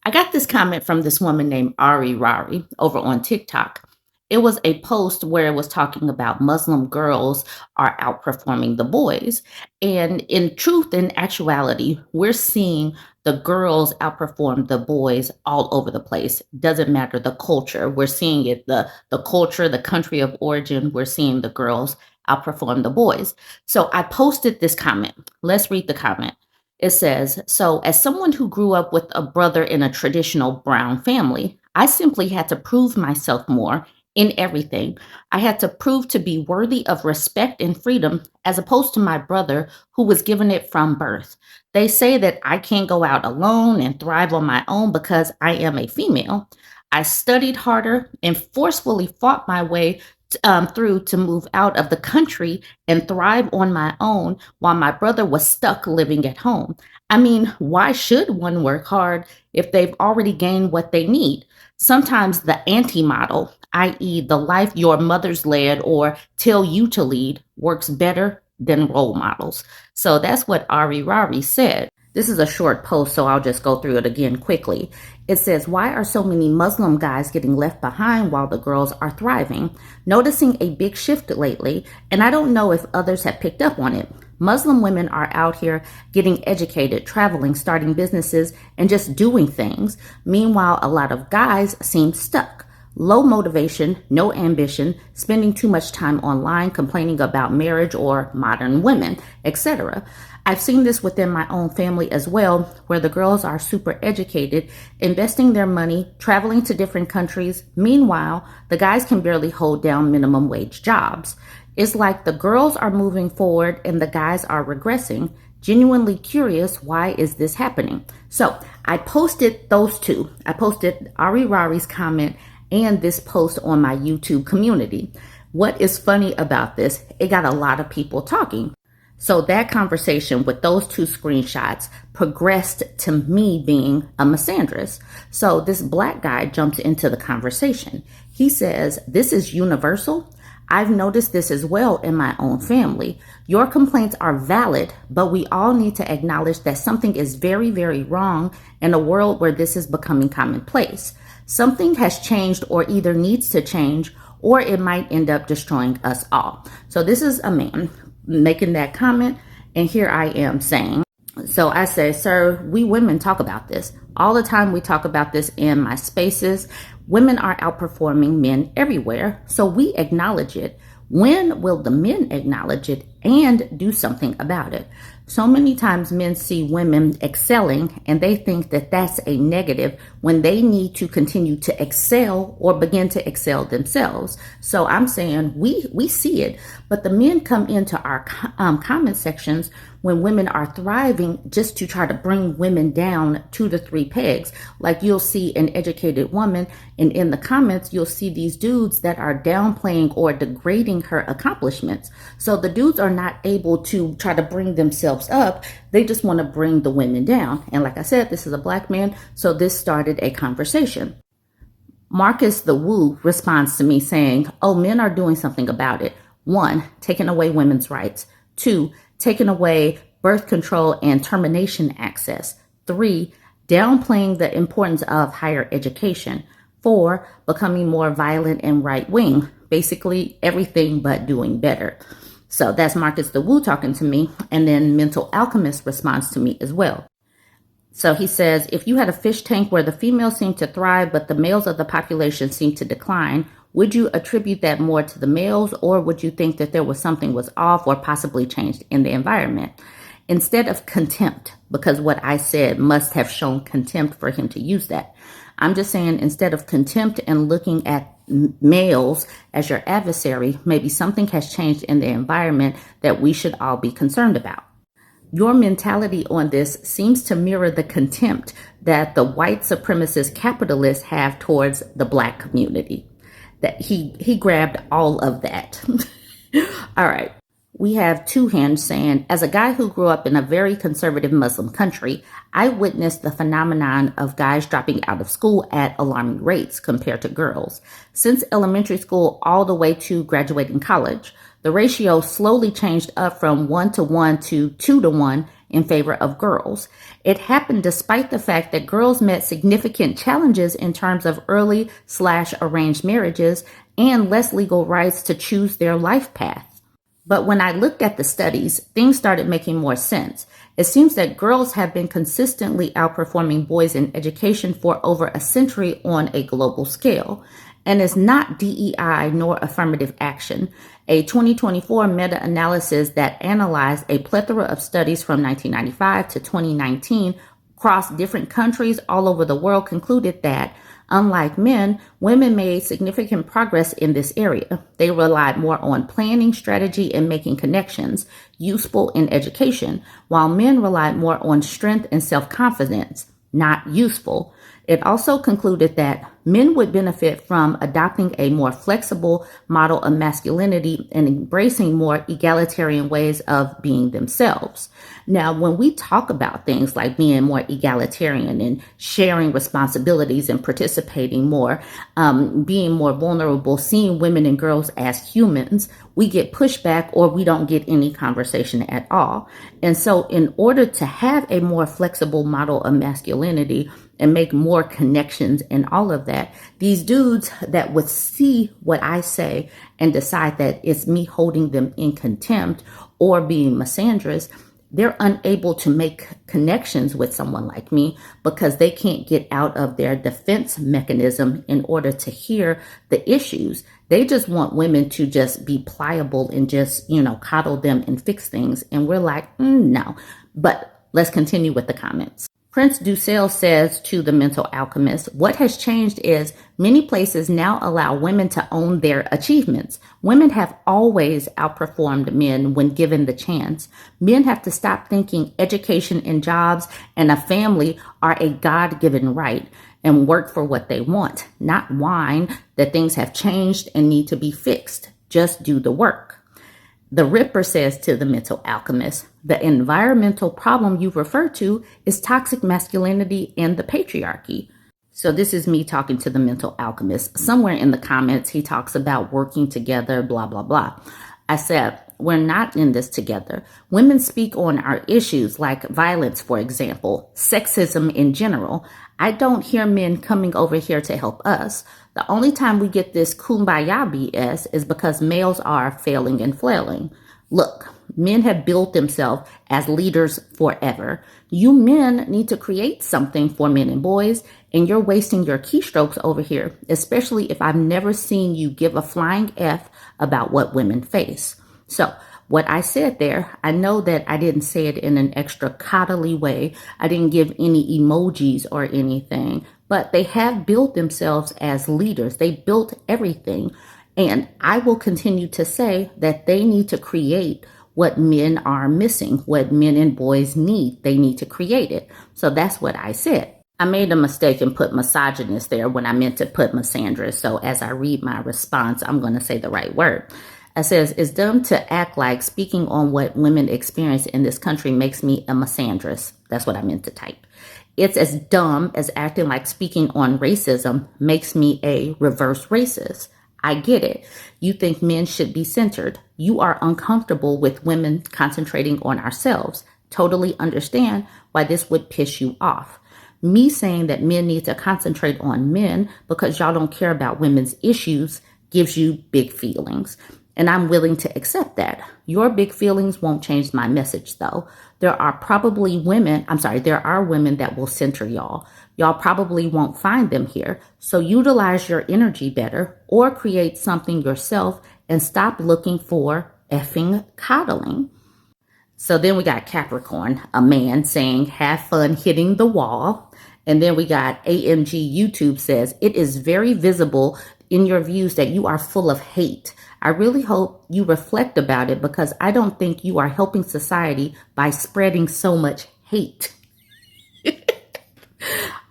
I got this comment from this woman named Ari Rari over on TikTok. It was a post where it was talking about Muslim girls are outperforming the boys. And in truth and actuality, we're seeing the girls outperform the boys all over the place. Doesn't matter the culture. We're seeing it, the culture, the country of origin, we're seeing the girls outperform the boys. So I posted this comment. Let's read the comment. It says, so as someone who grew up with a brother in a traditional Brown family, I simply had to prove myself more in everything. I had to prove to be worthy of respect and freedom as opposed to my brother who was given it from birth. They say that I can't go out alone and thrive on my own because I am a female. I studied harder and forcefully fought my way through to move out of the country and thrive on my own while my brother was stuck living at home. I mean, why should one work hard if they've already gained what they need? Sometimes the anti model, i.e., the life your mother's led or tell you to lead, works better than role models. So that's what Ari Rari said. This is a short post, so I'll just go through it again quickly. It says, why are so many Muslim guys getting left behind while the girls are thriving? Noticing a big shift lately, and I don't know if others have picked up on it. Muslim women are out here getting educated, traveling, starting businesses, and just doing things. Meanwhile, a lot of guys seem stuck. Low motivation, no ambition, spending too much time online, complaining about marriage or modern women, etc. I've seen this within my own family as well, where the girls are super educated, investing their money, traveling to different countries. Meanwhile, the guys can barely hold down minimum wage jobs. It's like the girls are moving forward and the guys are regressing. Genuinely curious, why is this happening? So I posted those two. I posted Ari Rari's comment and this post on my YouTube community. What is funny about this? It got a lot of people talking. So that conversation with those two screenshots progressed to me being a misandrist. So this black guy jumps into the conversation. He says, this is universal. I've noticed this as well in my own family. Your complaints are valid, but we all need to acknowledge that something is very, very wrong in a world where this is becoming commonplace. Something has changed or either needs to change, or it might end up destroying us all. So this is a man making that comment, and here I am saying, so I say, sir, we women talk about this all the time. We talk about this in my spaces. Women are outperforming men everywhere, so we acknowledge it. When will the men acknowledge it and do something about it? So many times men see women excelling and they think that that's a negative when they need to continue to excel or begin to excel themselves. So I'm saying we see it, but the men come into our comment sections when women are thriving just to try to bring women down 2 to 3 pegs. Like you'll see an educated woman, and in the comments, you'll see these dudes that are downplaying or degrading her accomplishments. So the dudes are not able to try to bring themselves up. They just want to bring the women down. And like I said, this is a black man, so this started a conversation. Marcus the Woo responds to me saying, oh, men are doing something about it. 1, taking away women's rights. 2, taking away birth control and termination access. 3, downplaying the importance of higher education. 4, becoming more violent and right-wing. Basically everything but doing better. So that's Marcus the Woo talking to me. And then Mental Alchemist responds to me as well. So he says, if you had a fish tank where the females seem to thrive, but the males of the population seem to decline, would you attribute that more to the males, or would you think that there was something was off or possibly changed in the environment? Instead of contempt, because what I said must have shown contempt for him to use that. I'm just saying, instead of contempt and looking at males as your adversary, maybe something has changed in the environment that we should all be concerned about. Your mentality on this seems to mirror the contempt that the white supremacist capitalists have towards the black community. That he grabbed all of that. All right. We have Two Hands saying, as a guy who grew up in a very conservative Muslim country, I witnessed the phenomenon of guys dropping out of school at alarming rates compared to girls. Since elementary school all the way to graduating college, the ratio slowly changed up from 1 to 1 to 2 to 1 in favor of girls. It happened despite the fact that girls met significant challenges in terms of early/arranged marriages and less legal rights to choose their life path. But when I looked at the studies, things started making more sense. It seems that girls have been consistently outperforming boys in education for over a century on a global scale. And it's not DEI nor affirmative action. A 2024 meta-analysis that analyzed a plethora of studies from 1995 to 2019 across different countries all over the world concluded that, unlike men, women made significant progress in this area. They relied more on planning, strategy, and making connections, useful in education, while men relied more on strength and self-confidence, not useful. It also concluded that men would benefit from adopting a more flexible model of masculinity and embracing more egalitarian ways of being themselves. Now, when we talk about things like being more egalitarian and sharing responsibilities and participating more, being more vulnerable, seeing women and girls as humans, we get pushback or we don't get any conversation at all. And so in order to have a more flexible model of masculinity and make more connections and all of that, these dudes that would see what I say and decide that it's me holding them in contempt or being misandrist, they're unable to make connections with someone like me because they can't get out of their defense mechanism in order to hear the issues. They just want women to just be pliable and just, coddle them and fix things. And we're like, no. But let's continue with the comments. Prince Dussel says to The Mental Alchemist, what has changed is many places now allow women to own their achievements. Women have always outperformed men when given the chance. Men have to stop thinking education and jobs and a family are a God-given right and work for what they want, not whine that things have changed and need to be fixed. Just do the work. The Ripper says to The Mental Alchemist, the environmental problem you refer to is toxic masculinity and the patriarchy. So this is me talking to The Mental Alchemist. Somewhere in the comments, he talks about working together, blah, blah, blah. I said, we're not in this together. Women speak on our issues like violence, for example, sexism in general. I don't hear men coming over here to help us. The only time we get this kumbaya BS is because males are failing and flailing. Look, men have built themselves as leaders forever. You men need to create something for men and boys, and you're wasting your keystrokes over here, especially if I've never seen you give a flying F about what women face. So what I said there, I know that I didn't say it in an extra coddly way. I didn't give any emojis or anything, but they have built themselves as leaders. They built everything. And I will continue to say that they need to create what men are missing, what men and boys need. They need to create it. So that's what I said. I made a mistake and put misogynist there when I meant to put misandrist. So as I read my response, I'm going to say the right word. It says, it's dumb to act like speaking on what women experience in this country makes me a misandrist. That's what I meant to type. It's as dumb as acting like speaking on racism makes me a reverse racist. I get it. You think men should be centered. You are uncomfortable with women concentrating on ourselves. Totally understand why this would piss you off. Me saying that men need to concentrate on men because y'all don't care about women's issues gives you big feelings. And I'm willing to accept that. Your big feelings won't change my message, though. There are women that will center y'all. Y'all probably won't find them here. So utilize your energy better or create something yourself and stop looking for effing coddling. So then we got Capricorn, a man saying, have fun hitting the wall. And then we got AMG YouTube says, it is very visible in your views that you are full of hate. I really hope you reflect about it because I don't think you are helping society by spreading so much hate.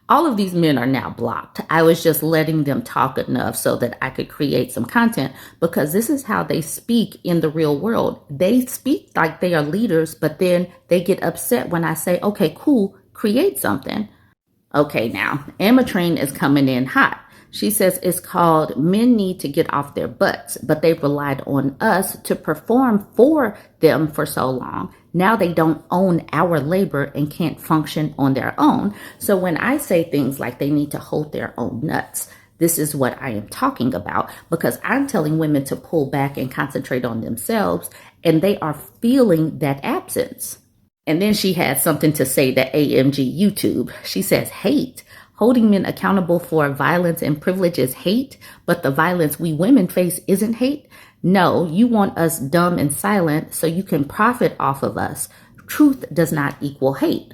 All of these men are now blocked. I was just letting them talk enough so that I could create some content because this is how they speak in the real world. They speak like they are leaders, but then they get upset when I say, okay, cool, create something. Okay, now, Amatrine is coming in hot. She says it's called Men Need to Get Off Their Butts, but they've relied on us to perform for them for so long. Now they don't own our labor and can't function on their own. So when I say things like they need to hold their own nuts, this is what I am talking about, because I'm telling women to pull back and concentrate on themselves, and they are feeling that absence. And then she had something to say to AMG YouTube. She says, hate. Holding men accountable for violence and privilege is hate, but the violence we women face isn't hate. No, you want us dumb and silent so you can profit off of us. Truth does not equal hate.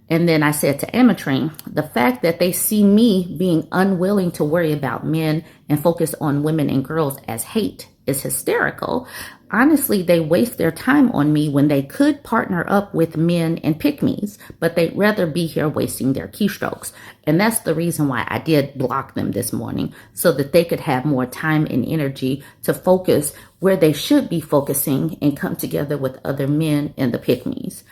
And then I said to Amatrine, the fact that they see me being unwilling to worry about men and focus on women and girls as hate is hysterical. Honestly, they waste their time on me when they could partner up with men and pick-me's, but they'd rather be here wasting their keystrokes. And that's the reason why I did block them this morning, so that they could have more time and energy to focus where they should be focusing and come together with other men and the pick-me's.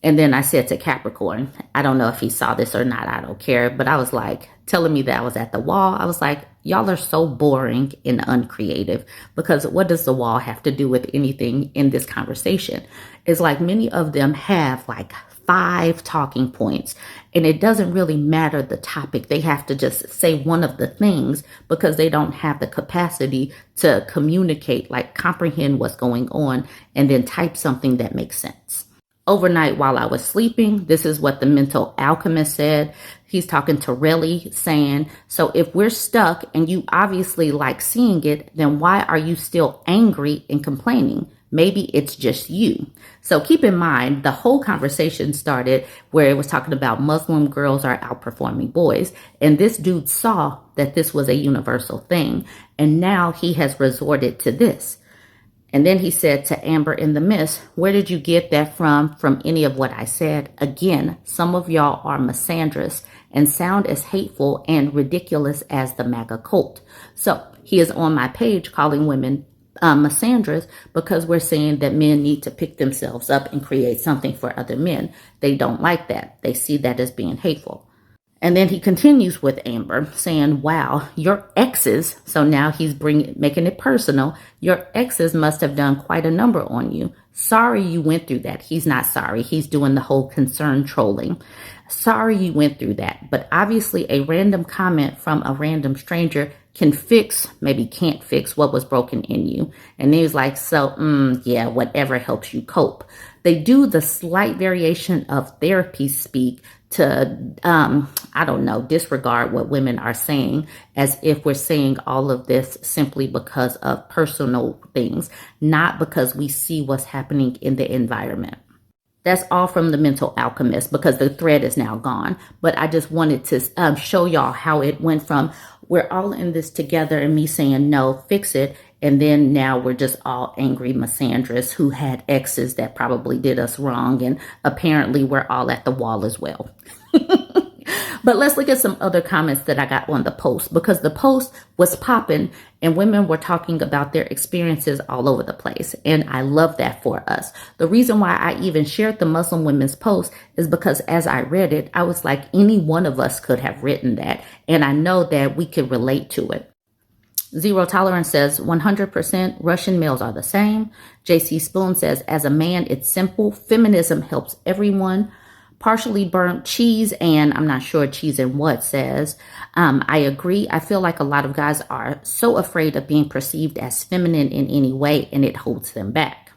And then I said to Capricorn, I don't know if he saw this or not, I don't care, but I was like, telling me that I was at the wall. I was like, y'all are so boring and uncreative, because what does the wall have to do with anything in this conversation? It's like many of them have like 5 talking points, and it doesn't really matter the topic. They have to just say one of the things because they don't have the capacity to communicate, like comprehend what's going on and then type something that makes sense. Overnight while I was sleeping, this is what the mental alchemist said. He's talking to Relly, saying, so if we're stuck and you obviously like seeing it, then why are you still angry and complaining? Maybe it's just you. So keep in mind, the whole conversation started where it was talking about Muslim girls are outperforming boys. And this dude saw that this was a universal thing. And now he has resorted to this. And then he said to Amber in the Mist, where did you get that from any of what I said? Again, some of y'all are misandrists and sound as hateful and ridiculous as the MAGA cult. So he is on my page calling women misandrists because we're saying that men need to pick themselves up and create something for other men. They don't like that. They see that as being hateful. And then he continues with Amber saying, wow, your exes, so now he's making it personal, your exes must have done quite a number on you. Sorry you went through that. He's not sorry. He's doing the whole concern trolling. Sorry you went through that. But obviously a random comment from a random stranger can fix, maybe can't fix what was broken in you. And he was like, so, yeah, whatever helps you cope. They do the slight variation of therapy speak to, I don't know, disregard what women are saying, as if we're saying all of this simply because of personal things, not because we see what's happening in the environment. That's all from the mental alchemist, because the thread is now gone. But I just wanted to show y'all how it went from we're all in this together and me saying, no, fix it. And then now we're just all angry misandrists who had exes that probably did us wrong. And apparently we're all at the wall as well. But let's look at some other comments that I got on the post, because the post was popping and women were talking about their experiences all over the place. And I love that for us. The reason why I even shared the Muslim women's post is because as I read it, I was like, any one of us could have written that. And I know that we could relate to it. Zero Tolerance says 100% Russian males are the same. JC Spoon says, as a man, it's simple. Feminism helps everyone. Partially burnt cheese, and I'm not sure cheese and what says, I agree. I feel like a lot of guys are so afraid of being perceived as feminine in any way, and it holds them back.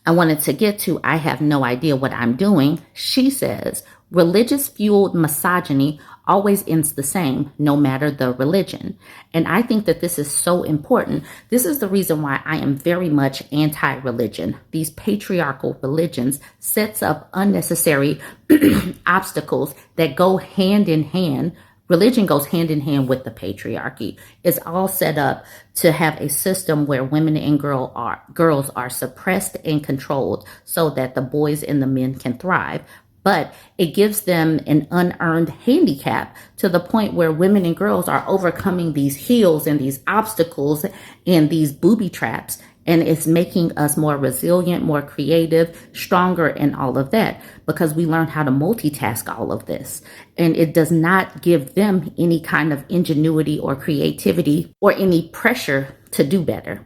I wanted to get to, I have no idea what I'm doing. She says, religious fueled misogyny always ends the same, no matter the religion. And I think that this is so important. This is the reason why I am very much anti-religion. These patriarchal religions sets up unnecessary obstacles that go hand in hand. Religion goes hand in hand with the patriarchy. It's all set up to have a system where women and girls are suppressed and controlled so that the boys and the men can thrive. But it gives them an unearned handicap to the point where women and girls are overcoming these hills and these obstacles and these booby traps. And it's making us more resilient, more creative, stronger, and all of that because we learn how to multitask all of this. And it does not give them any kind of ingenuity or creativity or any pressure to do better.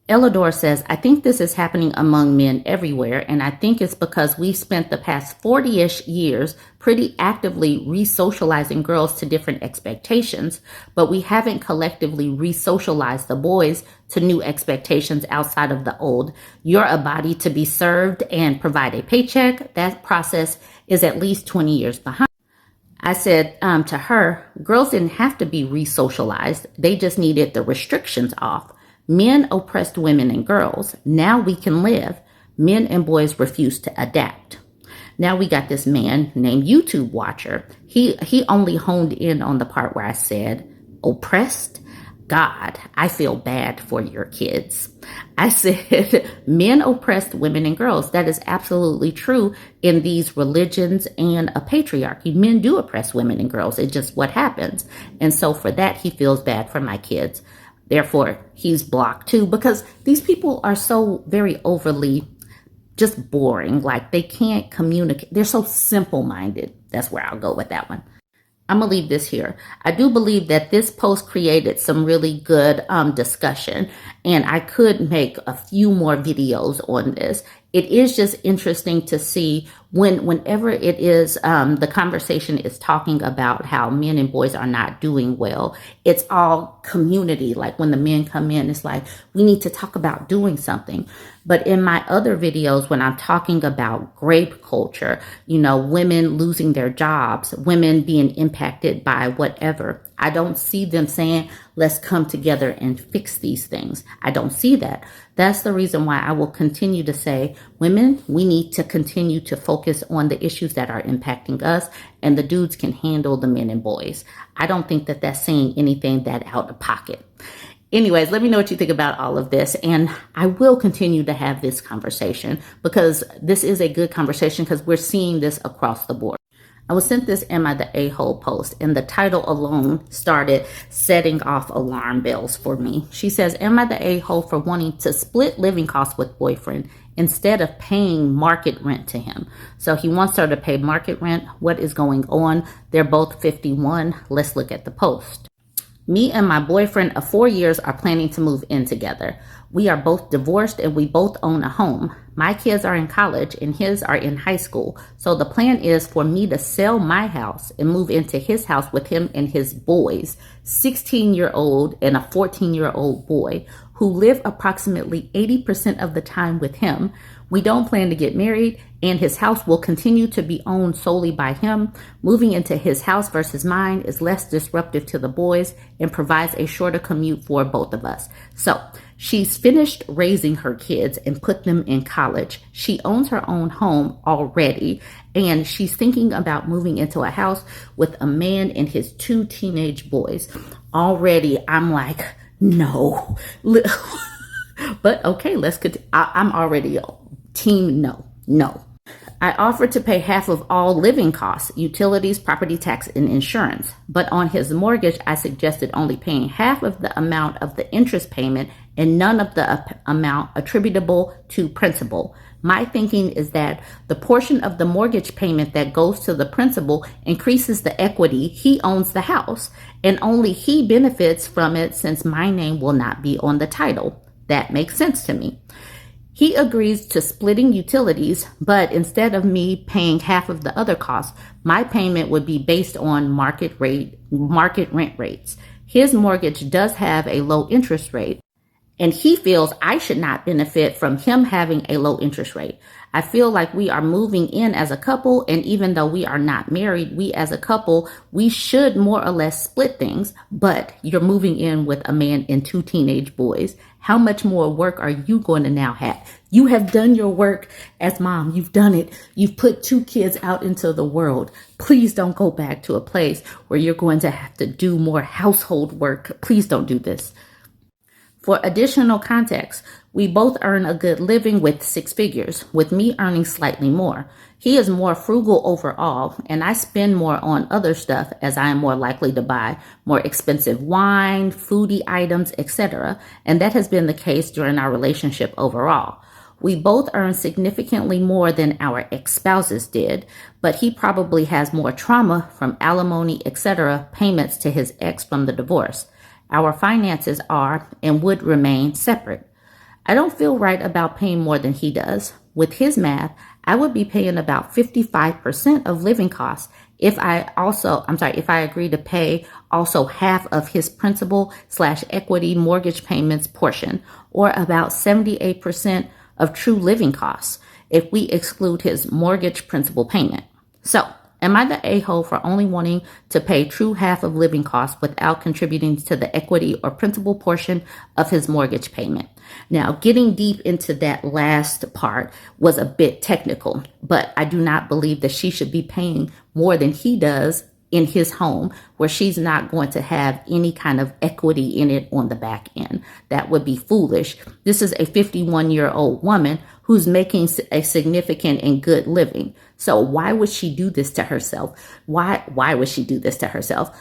Elidor says, I think this is happening among men everywhere, and I think it's because we spent the past 40-ish years pretty actively re-socializing girls to different expectations, but we haven't collectively re-socialized the boys to new expectations outside of the old. You're a body to be served and provide a paycheck. That process is at least 20 years behind. I said to her, girls didn't have to be re-socialized. They just needed the restrictions off. Men oppressed women and girls. Now we can live. Men and boys refuse to adapt. Now we got this man named YouTube Watcher. He only honed in on the part where I said, oppressed? God, I feel bad for your kids. I said, men oppressed women and girls. That is absolutely true in these religions and a patriarchy. Men do oppress women and girls. It's just what happens. And so for that, he feels bad for my kids. Therefore, he's blocked too, because these people are so very overly just boring. Like they can't communicate. They're so simple-minded. That's where I'll go with that one. I'm going to leave this here. I do believe that this post created some really good discussion, and I could make a few more videos on this. It is just interesting to see whenever it is the conversation is talking about how men and boys are not doing well. It's all community. Like when the men come in, it's like, we need to talk about doing something. But in my other videos, when I'm talking about grape culture, women losing their jobs, women being impacted by whatever, I don't see them saying, let's come together and fix these things. I don't see that. That's the reason why I will continue to say, women, we need to continue to focus on the issues that are impacting us, and the dudes can handle the men and boys. I don't think that that's saying anything that out of pocket. Anyways, let me know what you think about all of this. And I will continue to have this conversation because this is a good conversation because we're seeing this across the board. I was sent this Am I the A-hole post, and the title alone started setting off alarm bells for me. She says, am I the A-hole for wanting to split living costs with boyfriend instead of paying market rent to him? So he wants her to pay market rent. What is going on? They're both 51. Let's look at the post. Me and my boyfriend of 4 years are planning to move in together. We are both divorced and we both own a home. My kids are in college and his are in high school. So the plan is for me to sell my house and move into his house with him and his boys, 16-year-old and a 14-year-old boy, who live approximately 80% of the time with him. We don't plan to get married, and his house will continue to be owned solely by him. Moving into his house versus mine is less disruptive to the boys and provides a shorter commute for both of us. So she's finished raising her kids and put them in college. She owns her own home already, and she's thinking about moving into a house with a man and his 2 teenage boys. Already, I'm like, no. But okay, let's continue. I'm already team no. I offered to pay half of all living costs, utilities, property tax, and insurance. But on his mortgage, I suggested only paying half of the amount of the interest payment and none of the amount attributable to principal. My thinking is that the portion of the mortgage payment that goes to the principal increases the equity. He owns the house, and only he benefits from it since my name will not be on the title. That makes sense to me. He agrees to splitting utilities, but instead of me paying half of the other costs, my payment would be based on market rent rates. His mortgage does have a low interest rate, and he feels I should not benefit from him having a low interest rate. I feel like we are moving in as a couple, and even though we are not married, we as a couple, we should more or less split things, but you're moving in with a man and 2 teenage boys. How much more work are you going to now have? You have done your work as mom. You've done it. You've put 2 kids out into the world. Please don't go back to a place where you're going to have to do more household work. Please don't do this. For additional context, we both earn a good living with 6 figures, with me earning slightly more. He is more frugal overall, and I spend more on other stuff as I am more likely to buy more expensive wine, foodie items, etc. And that has been the case during our relationship overall. We both earn significantly more than our ex-spouses did, but he probably has more trauma from alimony, etc., payments to his ex from the divorce. Our finances are and would remain separate. I don't feel right about paying more than he does. With his math, I would be paying about 55% of living costs if if I agree to pay also half of his principal/equity mortgage payments portion, or about 78% of true living costs if we exclude his mortgage principal payment. So, am I the a-hole for only wanting to pay true half of living costs without contributing to the equity or principal portion of his mortgage payment? Now, getting deep into that last part was a bit technical, but I do not believe that she should be paying more than he does in his home, where she's not going to have any kind of equity in it on the back end. That would be foolish. This is a 51-year-old woman who's making a significant and good living. So why would she do this to herself? Why would she do this to herself?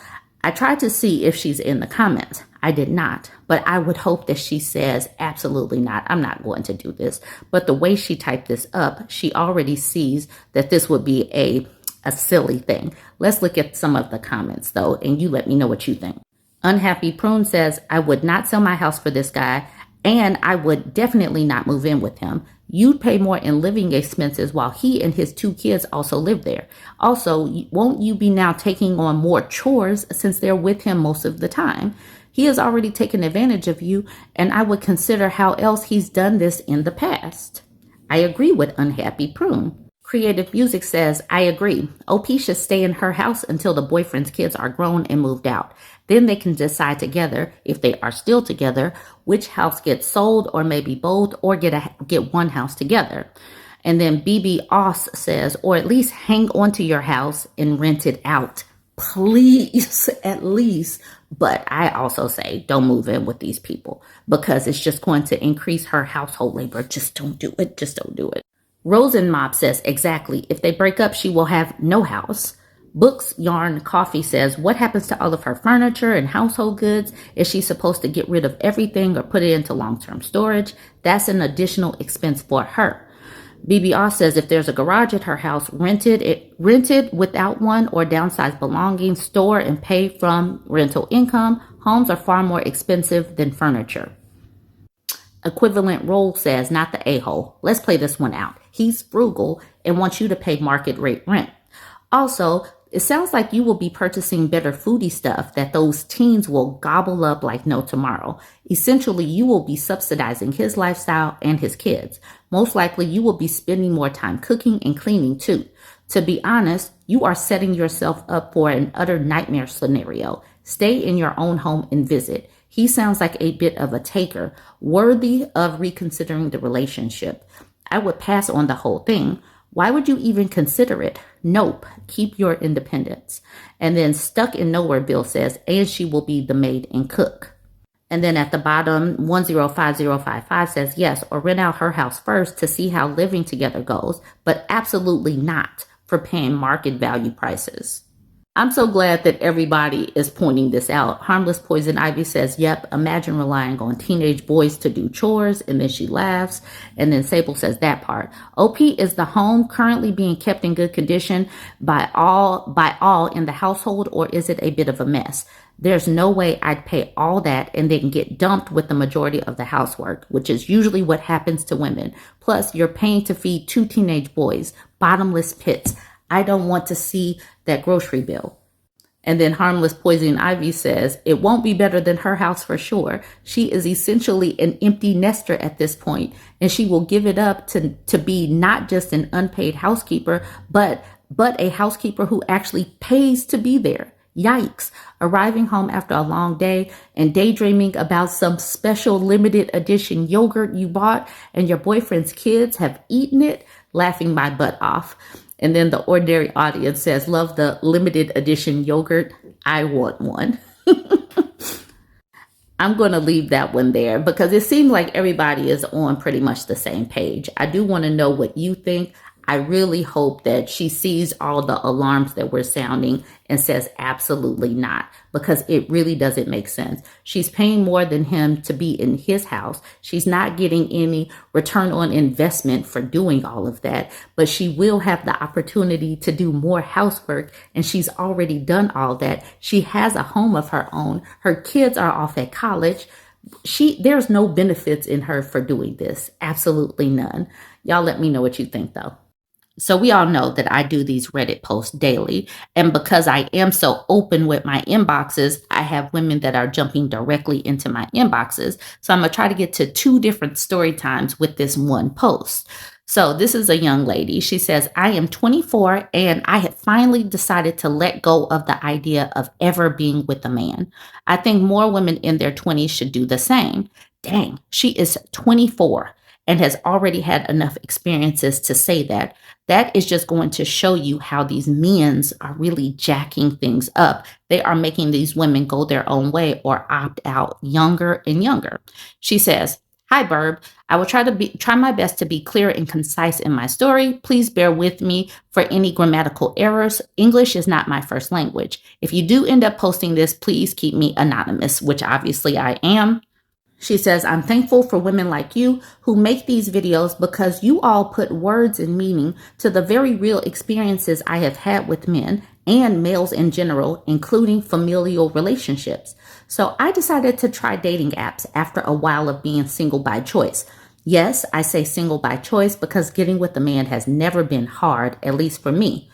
I tried to see if she's in the comments. I did not, but I would hope that she says, absolutely not. I'm not going to do this. But the way she typed this up, she already sees that this would be a silly thing. Let's look at some of the comments though, and you let me know what you think. Unhappy Prune says, I would not sell my house for this guy, and I would definitely not move in with him. You'd pay more in living expenses while he and his 2 kids also live there. Also, won't you be now taking on more chores since they're with him most of the time? He has already taken advantage of you, and I would consider how else he's done this in the past. I agree with Unhappy Prune. Creative Music says, I agree. OP should stay in her house until the boyfriend's kids are grown and moved out. Then they can decide together, if they are still together, which house gets sold, or maybe both, or get one house together. And then BB Oss says, or at least hang on to your house and rent it out. Please, at least. But I also say, don't move in with these people because it's just going to increase her household labor. Just don't do it. Just don't do it. Rosenmob says, exactly. If they break up, she will have no house. Books, Yarn, Coffee says, what happens to all of her furniture and household goods? Is she supposed to get rid of everything or put it into long-term storage? That's an additional expense for her. BBR says, if there's a garage at her house, rent it without one, or downsize belongings, store and pay from rental income. Homes are far more expensive than furniture. Equivalent Role says, not the a-hole. Let's play this one out. He's frugal and wants you to pay market rate rent. Also, it sounds like you will be purchasing better foodie stuff that those teens will gobble up like no tomorrow. Essentially, you will be subsidizing his lifestyle and his kids. Most likely, you will be spending more time cooking and cleaning too. To be honest, you are setting yourself up for an utter nightmare scenario. Stay in your own home and visit. He sounds like a bit of a taker, worthy of reconsidering the relationship. I would pass on the whole thing. Why would you even consider it? Nope. Keep your independence. And then Stuck in Nowhere Bill says, and she will be the maid and cook. And then at the bottom, 105055 says, yes, or rent out her house first to see how living together goes, but absolutely not for paying market value prices. I'm so glad that everybody is pointing this out. Harmless Poison Ivy says, yep, imagine relying on teenage boys to do chores, and then she laughs. And then Sable says that part. OP, is the home currently being kept in good condition by all in the household, or is it a bit of a mess? There's no way I'd pay all that and then get dumped with the majority of the housework, which is usually what happens to women. Plus, you're paying to feed 2 teenage boys, bottomless pits. I don't want to see that grocery bill. And then Harmless Poison Ivy says, it won't be better than her house for sure. She is essentially an empty nester at this point, and she will give it up to be not just an unpaid housekeeper, but a housekeeper who actually pays to be there. Yikes. Arriving home after a long day and daydreaming about some special limited edition yogurt you bought and your boyfriend's kids have eaten it, laughing my butt off. And then the Ordinary Audience says, love the limited edition yogurt. I want one. I'm going to leave that one there because it seems like everybody is on pretty much the same page. I do want to know what you think. I really hope that she sees all the alarms that we're sounding and says absolutely not, because it really doesn't make sense. She's paying more than him to be in his house. She's not getting any return on investment for doing all of that, but she will have the opportunity to do more housework, and she's already done all that. She has a home of her own. Her kids are off at college. There's no benefits in her for doing this. Absolutely none. Y'all let me know what you think though. So we all know that I do these Reddit posts daily. And because I am so open with my inboxes, I have women that are jumping directly into my inboxes. So I'm going to try to get to 2 different story times with this one post. So this is a young lady. She says, I am 24 and I have finally decided to let go of the idea of ever being with a man. I think more women in their 20s should do the same. Dang, she is 24 and has already had enough experiences to say that. That is just going to show you how these men's are really jacking things up. They are making these women go their own way or opt out younger and younger. She says, hi, Burb. I will try my best to be clear and concise in my story. Please bear with me for any grammatical errors. English is not my first language. If you do end up posting this, please keep me anonymous, which obviously I am. She says, I'm thankful for women like you who make these videos because you all put words and meaning to the very real experiences I have had with men and males in general, including familial relationships. So I decided to try dating apps after a while of being single by choice. Yes, I say single by choice because getting with a man has never been hard, at least for me.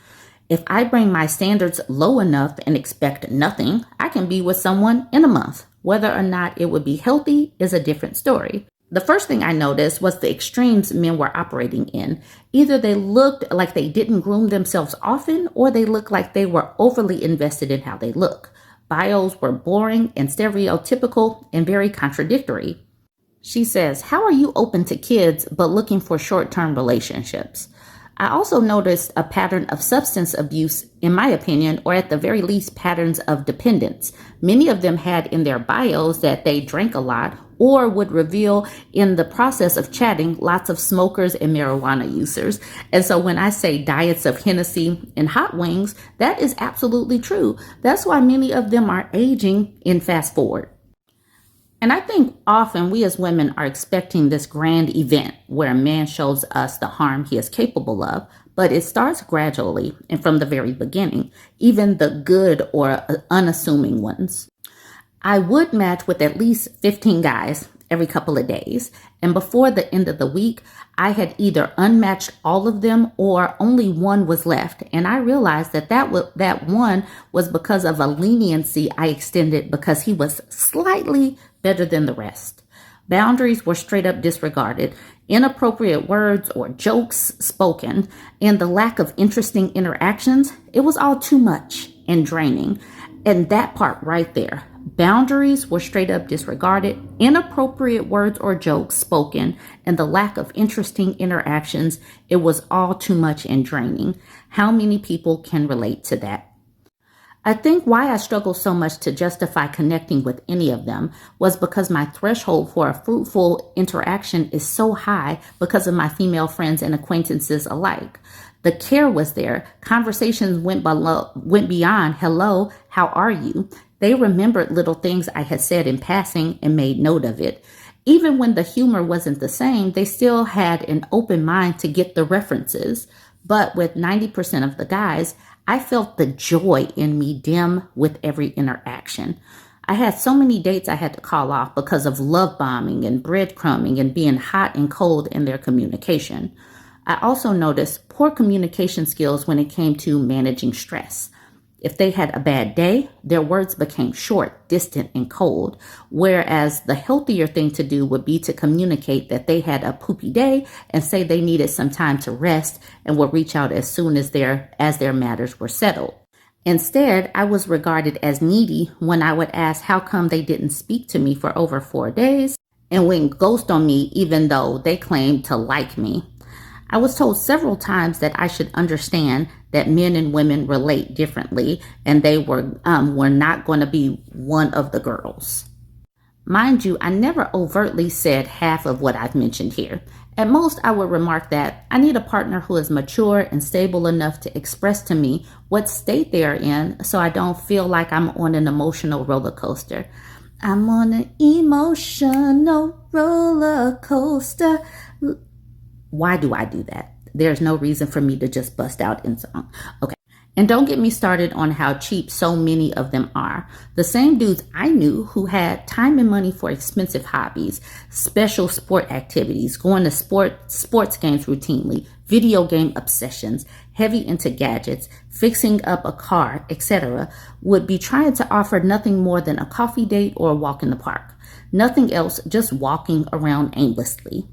If I bring my standards low enough and expect nothing, I can be with someone in a month. Whether or not it would be healthy is a different story. The first thing I noticed was the extremes men were operating in. Either they looked like they didn't groom themselves often, or they looked like they were overly invested in how they look. Bios were boring and stereotypical and very contradictory. She says, how are you open to kids but looking for short-term relationships? I also noticed a pattern of substance abuse, in my opinion, or at the very least patterns of dependence. Many of them had in their bios that they drank a lot or would reveal in the process of chatting lots of smokers and marijuana users. And so when I say diets of Hennessy and hot wings, that is absolutely true. That's why many of them are aging in fast forward. And I think often we as women are expecting this grand event where a man shows us the harm he is capable of, but it starts gradually and from the very beginning, even the good or unassuming ones. I would match with at least 15 guys every couple of days, and before the end of the week, I had either unmatched all of them or only one was left, and I realized that one was because of a leniency I extended because he was slightly better than the rest. Boundaries were straight up disregarded, inappropriate words or jokes spoken, and the lack of interesting interactions, it was all too much and draining. And that part right there, boundaries were straight up disregarded, inappropriate words or jokes spoken, and the lack of interesting interactions, it was all too much and draining. How many people can relate to that? I think why I struggle so much to justify connecting with any of them was because my threshold for a fruitful interaction is so high because of my female friends and acquaintances alike. The care was there. Conversations went beyond, hello, how are you? They remembered little things I had said in passing and made note of it. Even when the humor wasn't the same, they still had an open mind to get the references. But with 90% of the guys, I felt the joy in me dim with every interaction. I had so many dates I had to call off because of love bombing and breadcrumbing and being hot and cold in their communication. I also noticed poor communication skills when it came to managing stress. If they had a bad day, their words became short, distant, and cold, whereas the healthier thing to do would be to communicate that they had a poopy day and say they needed some time to rest and would reach out as soon as their matters were settled. Instead, I was regarded as needy when I would ask how come they didn't speak to me for over 4 days and went ghost on me even though they claimed to like me. I was told several times that I should understand that men and women relate differently and they were not going to be one of the girls. Mind you, I never overtly said half of what I've mentioned here. At most, I would remark that I need a partner who is mature and stable enough to express to me what state they are in so I don't feel like I'm on an emotional roller coaster. I'm on an emotional roller coaster. Why do I do that? There's no reason for me to just bust out in song. Okay. And don't get me started on how cheap so many of them are. The same dudes I knew who had time and money for expensive hobbies, special sport activities, going to sports games routinely, video game obsessions, heavy into gadgets, fixing up a car, etc., would be trying to offer nothing more than a coffee date or a walk in the park. Nothing else, just walking around aimlessly.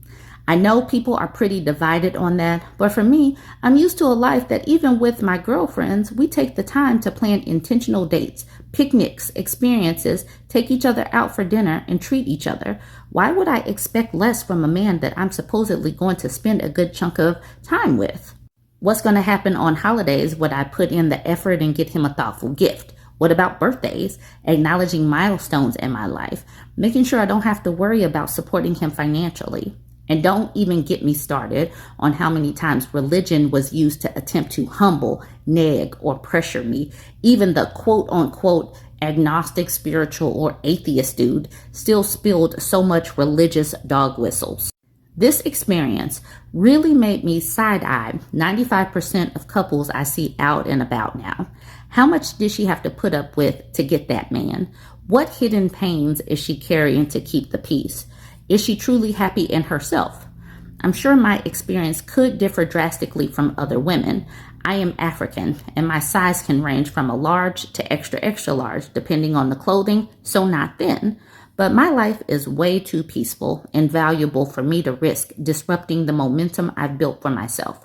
I know people are pretty divided on that, but for me, I'm used to a life that even with my girlfriends, we take the time to plan intentional dates, picnics, experiences, take each other out for dinner, and treat each other. Why would I expect less from a man that I'm supposedly going to spend a good chunk of time with? What's going to happen on holidays when I put in the effort and get him a thoughtful gift? What about birthdays? Acknowledging milestones in my life, making sure I don't have to worry about supporting him financially. And don't even get me started on how many times religion was used to attempt to humble, nag, or pressure me. Even the quote unquote agnostic, spiritual, or atheist dude still spilled so much religious dog whistles. This experience really made me side-eye 95% of couples I see out and about now. How much did she have to put up with to get that man? What hidden pains is she carrying to keep the peace? Is she truly happy in herself? I'm sure my experience could differ drastically from other women. I am African, and my size can range from a large to extra, extra large, depending on the clothing, so not thin. But my life is way too peaceful and valuable for me to risk disrupting the momentum I've built for myself.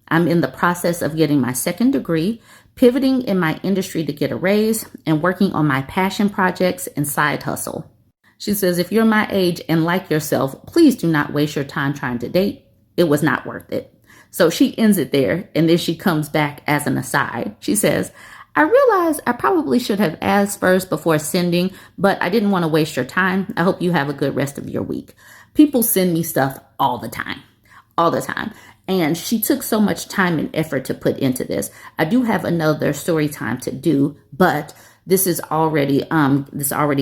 I'm in the process of getting my second degree, pivoting in my industry to get a raise, and working on my passion projects and side hustle. She says, if you're my age and like yourself, please do not waste your time trying to date. It was not worth it. So she ends it there, and then she comes back as an aside. She says, I realize I probably should have asked first before sending, but I didn't want to waste your time. I hope you have a good rest of your week. People send me stuff all the time. And she took so much time and effort to put into this. I do have another story time to do, but this already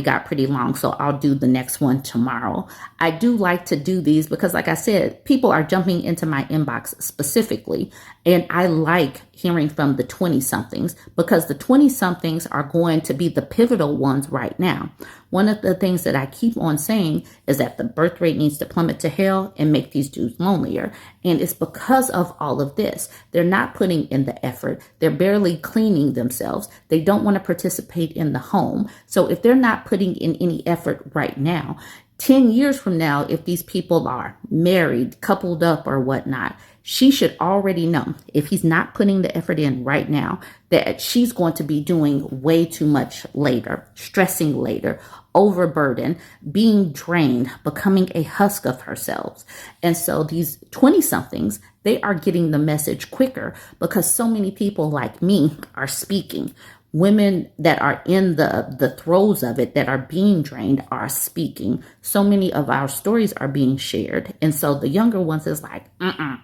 got pretty long, so I'll do the next one tomorrow. I do like to do these because, like I said, people are jumping into my inbox specifically, and I like hearing from the 20-somethings because the 20-somethings are going to be the pivotal ones right now. One of the things that I keep on saying is that the birth rate needs to plummet to hell and make these dudes lonelier. And it's because of all of this. They're not putting in the effort. They're barely cleaning themselves. They don't want to participate in the home. So if they're not putting in any effort right now, 10 years from now, if these people are married, coupled up or whatnot, she should already know, if he's not putting the effort in right now, that she's going to be doing way too much later, stressing later, overburdened, being drained, becoming a husk of herself. And so these 20-somethings, they are getting the message quicker because so many people like me are speaking. Women that are in the throes of it, that are being drained, are speaking. So many of our stories are being shared. And so the younger ones is like, I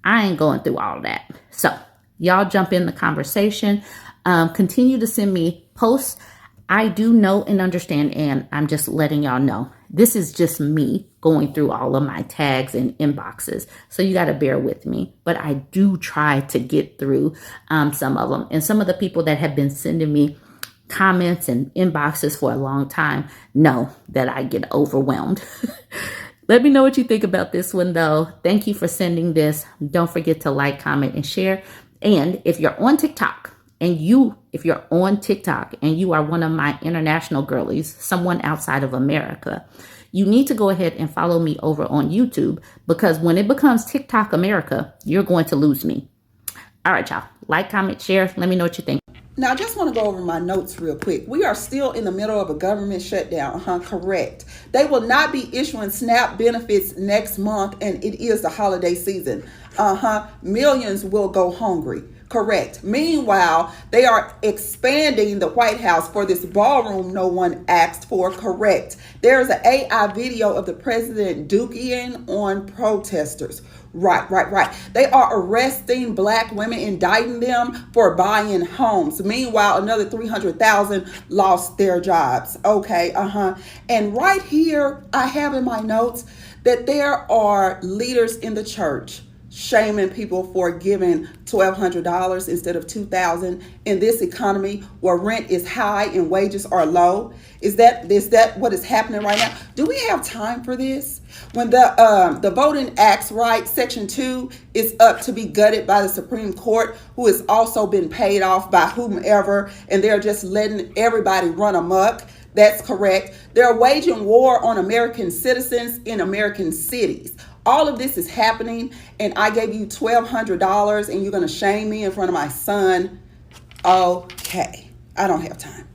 ain't going through all that. So y'all jump in the conversation. Continue to send me posts. I do know and understand, and I'm just letting y'all know, this is just me going through all of my tags and inboxes. So you got to bear with me. But I do try to get through some of them. And some of the people that have been sending me comments and inboxes for a long time know that I get overwhelmed. Let me know what you think about this one, though. Thank you for sending this. Don't forget to like, comment, and share. And if you're on TikTok, if you're on TikTok and you are one of my international girlies, someone outside of America, you need to go ahead and follow me over on YouTube, because when it becomes TikTok America, you're going to lose me. All right, y'all. Like, comment, share. Let me know what you think. Now, I just want to go over my notes real quick. We are still in the middle of a government shutdown. Correct. They will not be issuing SNAP benefits next month, and it is the holiday season. Millions will go hungry. Correct. Meanwhile, they are expanding the White House for this ballroom no one asked for. Correct. There's an AI video of the president dukeying on protesters. Right. They are arresting black women, indicting them for buying homes. Meanwhile, another 300,000 lost their jobs. Okay, And right here, I have in my notes that there are leaders in the church shaming people for giving $1,200 instead of $2,000 in this economy where rent is high and wages are low. Is that what is happening right now? Do we have time for this? When the Voting Acts, right, Section 2 is up to be gutted by the Supreme Court, who has also been paid off by whomever, and they're just letting everybody run amok. That's correct. They're waging war on American citizens in American cities. All of this is happening, and I gave you $1,200 and you're going to shame me in front of my son. Okay, I don't have time.